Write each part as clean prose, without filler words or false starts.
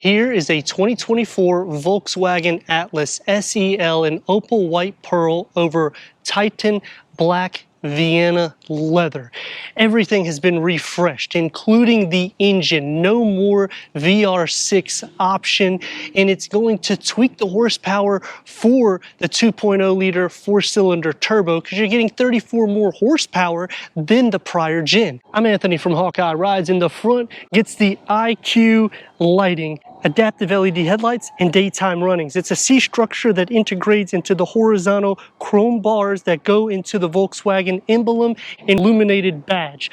Here is a 2024 Volkswagen Atlas SEL in opal white pearl over Titan black Vienna leather. Everything has been refreshed, including the engine. No more VR6 option, and it's going to tweak the horsepower for the 2.0 liter four-cylinder turbo because you're getting 34 more horsepower than the prior gen. I'm Anthony from Hawkeye Rides. In the front gets the IQ lighting, adaptive LED headlights, and daytime runnings. It's a C structure that integrates into the horizontal chrome bars that go into the Volkswagen emblem and illuminated badge.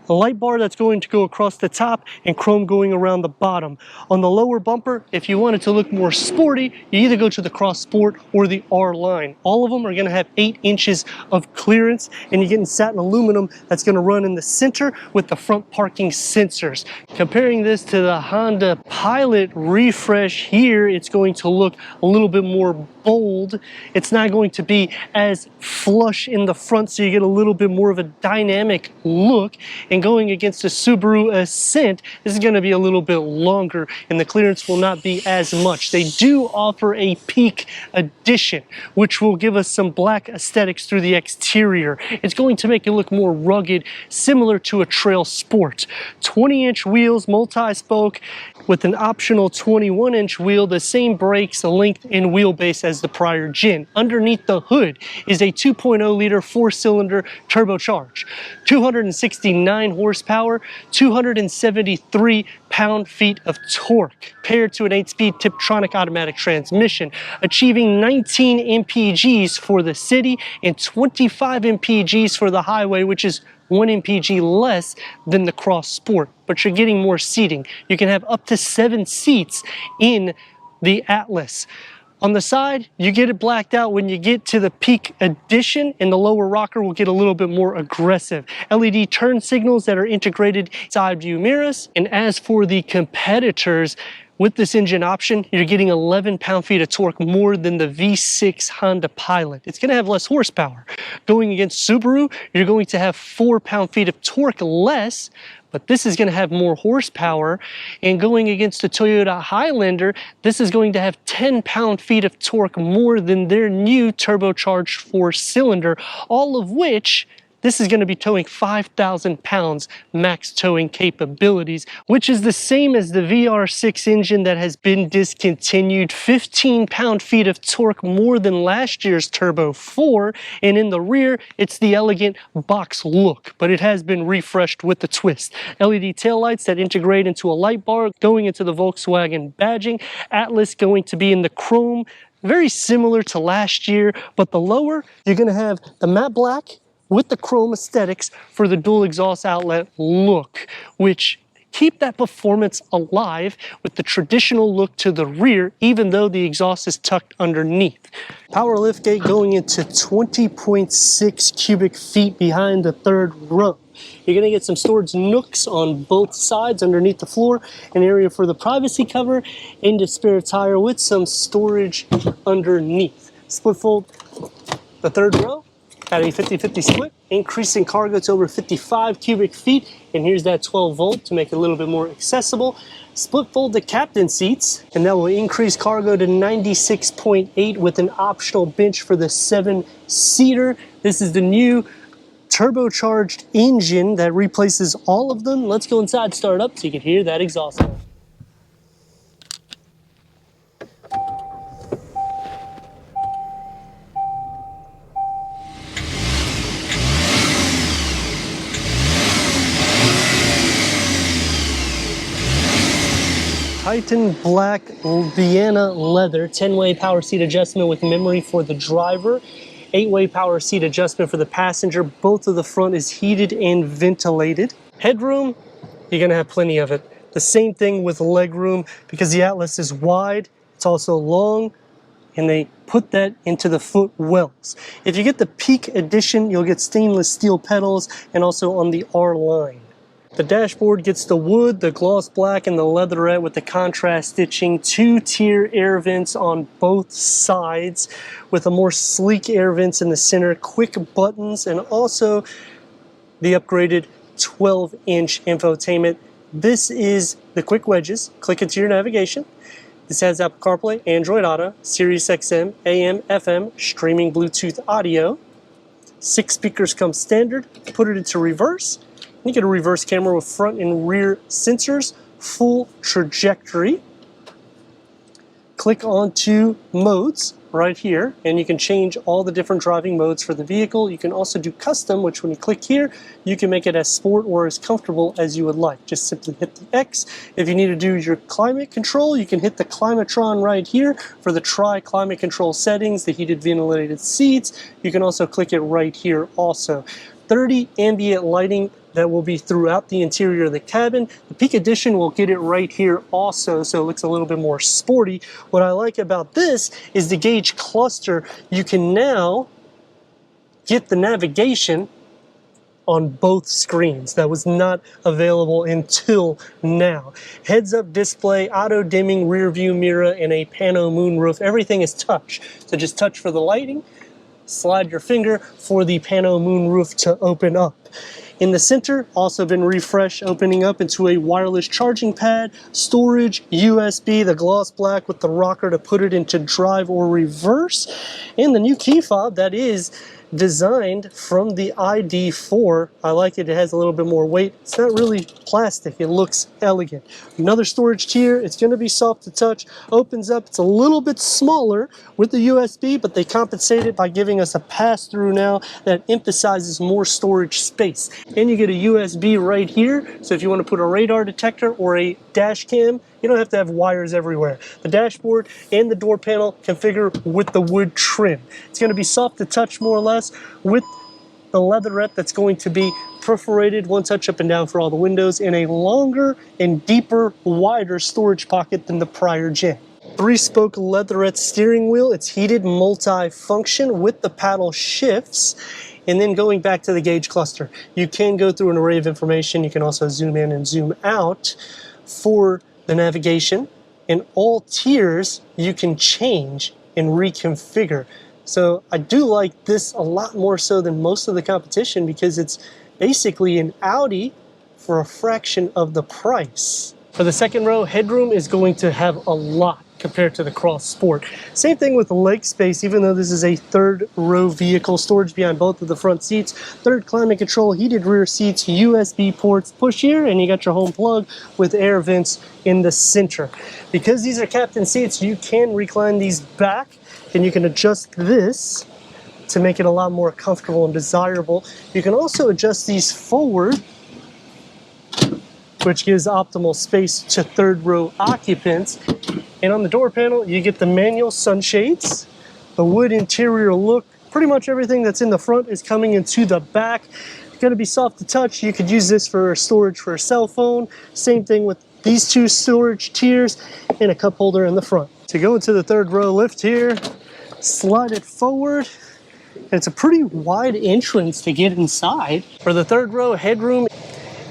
A light bar that's going to go across the top and chrome going around the bottom. On the lower bumper, if you want it to look more sporty, you either go to the Cross Sport or the R line. All of them are going to have 8 inches of clearance, and you're getting satin aluminum that's going to run in the center with the front parking sensors. Comparing this to the Honda Pilot refresh here, it's going to look a little bit more bold. It's not going to be as flush in the front, so you get a little bit more of a dynamic look. And going against a Subaru Ascent, this is going to be a little bit longer and the clearance will not be as much. They do offer a Peak Edition, which will give us some black aesthetics through the exterior. It's going to make it look more rugged, similar to a Trail Sport. 20-inch wheels, multi-spoke, with an optional 21-inch wheel, the same brakes, length, and wheelbase as the prior gen. Underneath the hood is a 2.0 liter four-cylinder turbocharged, 269 horsepower, 273 pound-feet of torque, paired to an 8-speed Tiptronic automatic transmission, achieving 19 mpgs for the city and 25 mpgs for the highway, which is 1 mpg less than the Cross Sport, but you're getting more seating. You can have up to 7 seats in the Atlas. On the side, you get it blacked out when you get to the Peak Edition, and the lower rocker will get a little bit more aggressive. LED turn signals that are integrated side view mirrors. And as for the competitors, with this engine option, you're getting 11 pound-feet of torque more than the V6 Honda Pilot. It's going to have less horsepower. Going against Subaru, you're going to have 4 pound-feet of torque less, but this is going to have more horsepower. And going against the Toyota Highlander, this is going to have 10 pound-feet of torque more than their new turbocharged 4-cylinder, all of which this is going to be towing 5,000 pounds max towing capabilities, which is the same as the VR6 engine that has been discontinued. 15 pound-feet of torque more than last year's Turbo 4, and in the rear, it's the elegant box look, but it has been refreshed with the twist. LED taillights that integrate into a light bar going into the Volkswagen badging. Atlas going to be in the chrome, very similar to last year, but the lower, you're going to have the matte black with the chrome aesthetics for the dual exhaust outlet look, which keep that performance alive with the traditional look to the rear, even though the exhaust is tucked underneath. Power liftgate going into 20.6 cubic feet behind the third row. You're going to get some storage nooks on both sides underneath the floor, an area for the privacy cover, and a spare tire with some storage underneath. Split fold the third row at a 50-50 split, increasing cargo to over 55 cubic feet, and here's that 12 volt to make it a little bit more accessible. Split fold the captain seats, and that will increase cargo to 96.8 with an optional bench for the 7-seater. This is the new turbocharged engine that replaces all of them. Let's go inside, start it up so you can hear that exhaust horn. Titan black Vienna leather, 10-way power seat adjustment with memory for the driver, 8-way power seat adjustment for the passenger. Both of the front is heated and ventilated. Headroom, you're going to have plenty of it. The same thing with legroom, because the Atlas is wide, it's also long, and they put that into the foot wells. If you get the Peak Edition, you'll get stainless steel pedals, and also on the R line. The dashboard gets the wood, the gloss black, and the leatherette with the contrast stitching. 2-tier air vents on both sides with a more sleek air vents in the center, quick buttons, and also the upgraded 12-inch infotainment This is the quick wedges. Click into your navigation. This has Apple CarPlay, Android Auto, Sirius XM, AM, FM, streaming Bluetooth audio. 6 speakers come standard. Put it into reverse. You get a reverse camera with front and rear sensors, full trajectory. Click onto modes right here, and you can change all the different driving modes for the vehicle. You can also do custom, which when you click here, you can make it as sport or as comfortable as you would like. Just simply hit the X. If you need to do your climate control, you can hit the Climatron right here for the tri-climate control settings, the heated ventilated seats. You can also click it right here also. 30 ambient lighting that will be throughout the interior of the cabin. The Peak Edition will get it right here also, so it looks a little bit more sporty. What I like about this is the gauge cluster. You can now get the navigation on both screens. That was not available until now. Heads-up display, auto-dimming rear view mirror, and a pano moonroof. Everything is touch. So just touch for the lighting, slide your finger for the pano moonroof to open up. In the center, also been refreshed, opening up into a wireless charging pad, storage, USB, the gloss black with the rocker to put it into drive or reverse, and the new key fob that is designed from the ID4. I like it. It has a little bit more weight. It's not really plastic. It looks elegant. Another storage tier. It's going to be soft to touch. Opens up. It's a little bit smaller with the USB, but they compensate it by giving us a pass-through now that emphasizes more storage space. And you get a USB right here. So if you want to put a radar detector or a dash cam, you don't have to have wires everywhere. The dashboard and the door panel configure with the wood trim. It's going to be soft to touch more or less with the leatherette that's going to be perforated one touch up and down for all the windows in a longer and deeper, wider storage pocket than the prior gen. 3-spoke leatherette steering wheel. It's heated multi-function with the paddle shifts. And then going back to the gauge cluster, you can go through an array of information. You can also zoom in and zoom out for the navigation, and all tiers you can change and reconfigure. So I do like this a lot more so than most of the competition because it's basically an Audi for a fraction of the price. For the second row, headroom is going to have a lot compared to the Cross Sport. Same thing with the leg space, even though this is a third row vehicle, storage behind both of the front seats, third climate control, heated rear seats, USB ports, push here, and you got your home plug with air vents in the center. Because these are captain seats, you can recline these back and you can adjust this to make it a lot more comfortable and desirable. You can also adjust these forward, which gives optimal space to third row occupants. And on the door panel, you get the manual sunshades, the wood interior look. Pretty much everything that's in the front is coming into the back. It's going to be soft to touch. You could use this for storage for a cell phone. Same thing with these two storage tiers and a cup holder in the front. To go into the third row lift here, slide it forward. And it's a pretty wide entrance to get inside. For the third row, headroom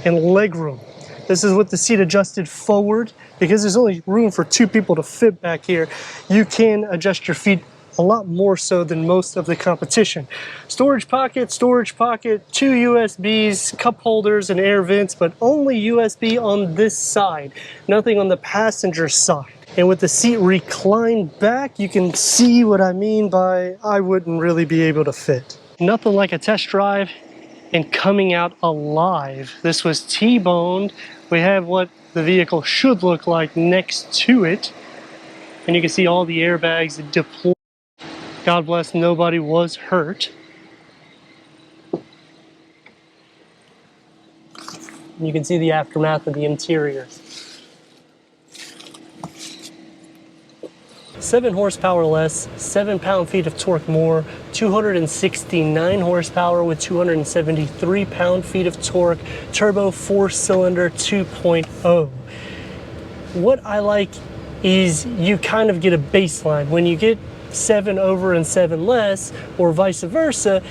and legroom. This is with the seat adjusted forward. Because there's only room for 2 people to fit back here, you can adjust your feet a lot more so than most of the competition. Storage pocket, 2 USBs, cup holders, and air vents, but only USB on this side, nothing on the passenger side. And with the seat reclined back, you can see what I mean by I wouldn't really be able to fit. Nothing like a test drive and coming out alive. This was T-boned. We have what the vehicle should look like next to it. And you can see all the airbags deployed. God bless, nobody was hurt. And you can see the aftermath of the interior. 7 horsepower less, 7 pound-feet of torque more, 269 horsepower with 273 pound-feet of torque, turbo 4-cylinder 2.0. What I like is you kind of get a baseline. When you get 7 over and 7 less, or vice versa,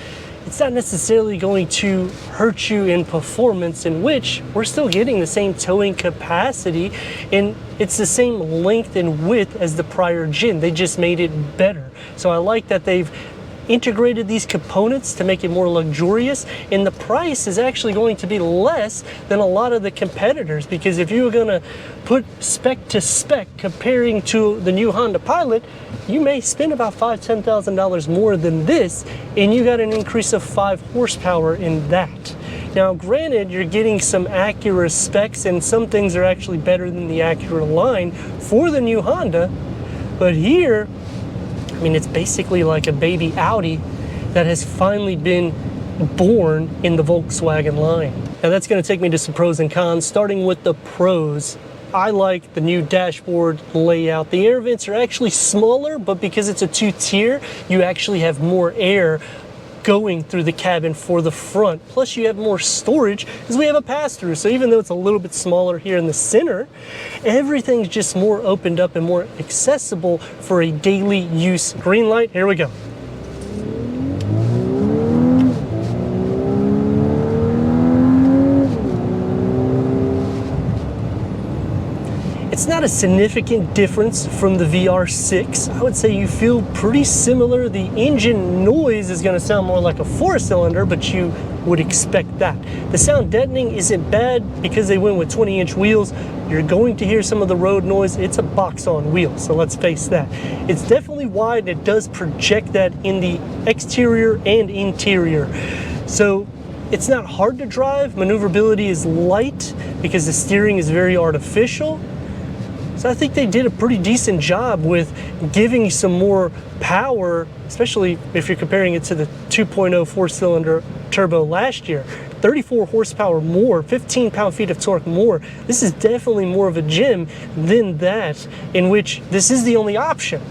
it's not necessarily going to hurt you in performance, in which we're still getting the same towing capacity and it's the same length and width as the prior gen. They just made it better. So I like that they've integrated these components to make it more luxurious, and the price is actually going to be less than a lot of the competitors, because if you were going to put spec to spec comparing to the new Honda Pilot, you may spend about $5,000–$10,000 more than this, and you got an increase of 5 horsepower in that. Now granted, you're getting some Acura specs, and some things are actually better than the Acura line for the new Honda, but here, I mean, it's basically like a baby Audi that has finally been born in the Volkswagen line. Now that's going to take me to some pros and cons, starting with the pros. I like the new dashboard layout. The air vents are actually smaller, but because it's a 2-tier, you actually have more air going through the cabin for the front. Plus you have more storage because we have a pass-through. So even though it's a little bit smaller here in the center, everything's just more opened up and more accessible for a daily use. Green light, here we go. It's not a significant difference from the VR6. I would say you feel pretty similar. The engine noise is going to sound more like a 4-cylinder, but you would expect that. The sound deadening isn't bad because they went with 20-inch wheels. You're going to hear some of the road noise. It's a box on wheels, so let's face that. It's definitely wide, and it does project that in the exterior and interior. So it's not hard to drive. Maneuverability is light because the steering is very artificial. So I think they did a pretty decent job with giving some more power, especially if you're comparing it to the 2.0 4-cylinder turbo last year. 34 horsepower more, 15 pound-feet of torque more. This is definitely more of a gym than that, in which this is the only option,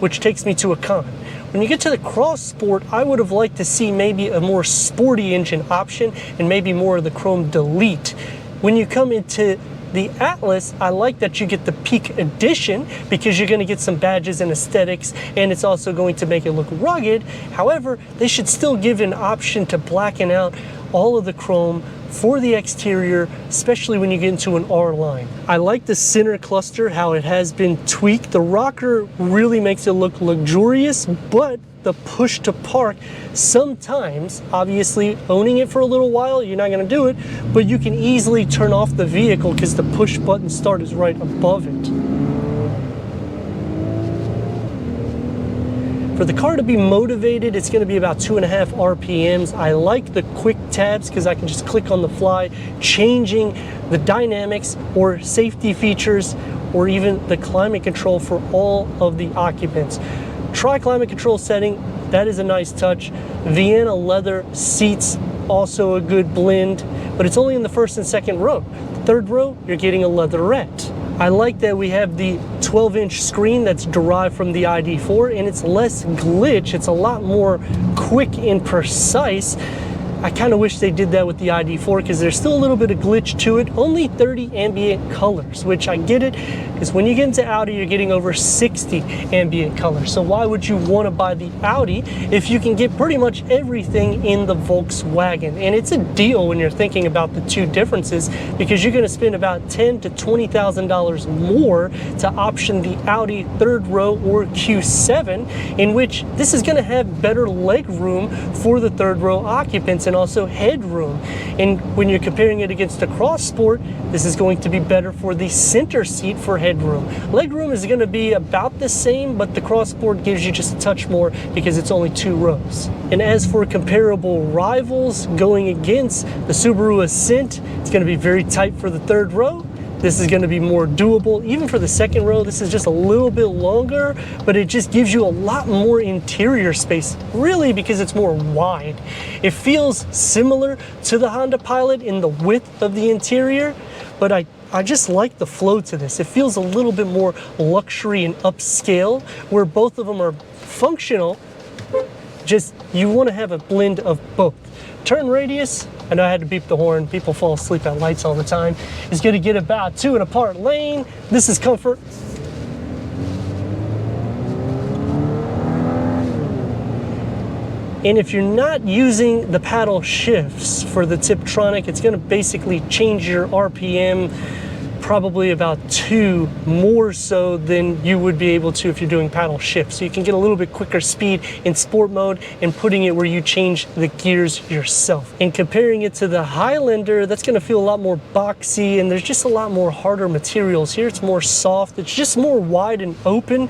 which takes me to a con. When you get to the Cross Sport, I would have liked to see maybe a more sporty engine option and maybe more of the Chrome Delete. When you come into the Atlas, I like that you get the Peak Edition because you're going to get some badges and aesthetics, and it's also going to make it look rugged. However, they should still give an option to blacken out all of the chrome for the exterior, especially when you get into an R line. I like the center cluster, how it has been tweaked. The rocker really makes it look luxurious, but the push to park, sometimes, obviously owning it for a little while, you're not gonna do it, but you can easily turn off the vehicle because the push button start is right above it. For the car to be motivated, it's gonna be about 2.5 RPMs. I like the quick tabs because I can just click on the fly, changing the dynamics or safety features, or even the climate control for all of the occupants. Try climate control setting, that is a nice touch. Vienna leather seats, also a good blend, but it's only in the first and second row. The third row, you're getting a leatherette. I like that we have the 12-inch screen that's derived from the ID4, and it's less glitch. It's a lot more quick and precise. I kind of wish they did that with the ID4 because there's still a little bit of glitch to it. Only 30 ambient colors, which I get it, because when you get into Audi, you're getting over 60 ambient colors. So why would you want to buy the Audi if you can get pretty much everything in the Volkswagen? And it's a deal when you're thinking about the two differences, because you're going to spend about $10,000 to $20,000 more to option the Audi third row or Q7, in which this is going to have better leg room for the third row occupants and also headroom. And when you're comparing it against the Cross Sport, this is going to be better for the center seat for headroom. Legroom is going to be about the same, but the Cross Sport gives you just a touch more because it's only 2 rows. And as for comparable rivals going against the Subaru Ascent, it's going to be very tight for the third row. This is going to be more doable. Even for the second row, this is just a little bit longer, but it just gives you a lot more interior space, really, because it's more wide. It feels similar to the Honda Pilot in the width of the interior, but I just like the flow to this. It feels a little bit more luxury and upscale, where both of them are functional. Just, you want to have a blend of both. Turn radius, I know I had to beep the horn, people fall asleep at lights all the time, is going to get about 2 in a part lane. This is comfort. And if you're not using the paddle shifts for the Tiptronic, it's going to basically change your RPM probably about 2 more so than you would be able to if you're doing paddle shift. So you can get a little bit quicker speed in sport mode and putting it where you change the gears yourself. And comparing it to the Highlander, that's going to feel a lot more boxy, and there's just a lot more harder materials. Here it's more soft, it's just more wide and open.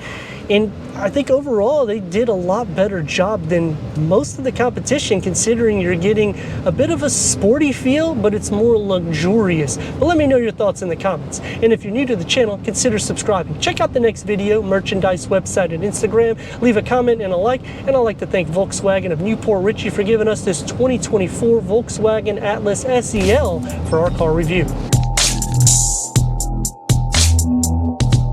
And I think overall they did a lot better job than most of the competition, considering you're getting a bit of a sporty feel, but it's more luxurious. But let me know your thoughts in the comments. And if you're new to the channel, consider subscribing. Check out the next video, merchandise, website, and Instagram. Leave a comment and a like. And I'd like to thank Volkswagen of Newport Richey for giving us this 2024 Volkswagen Atlas SEL for our car review.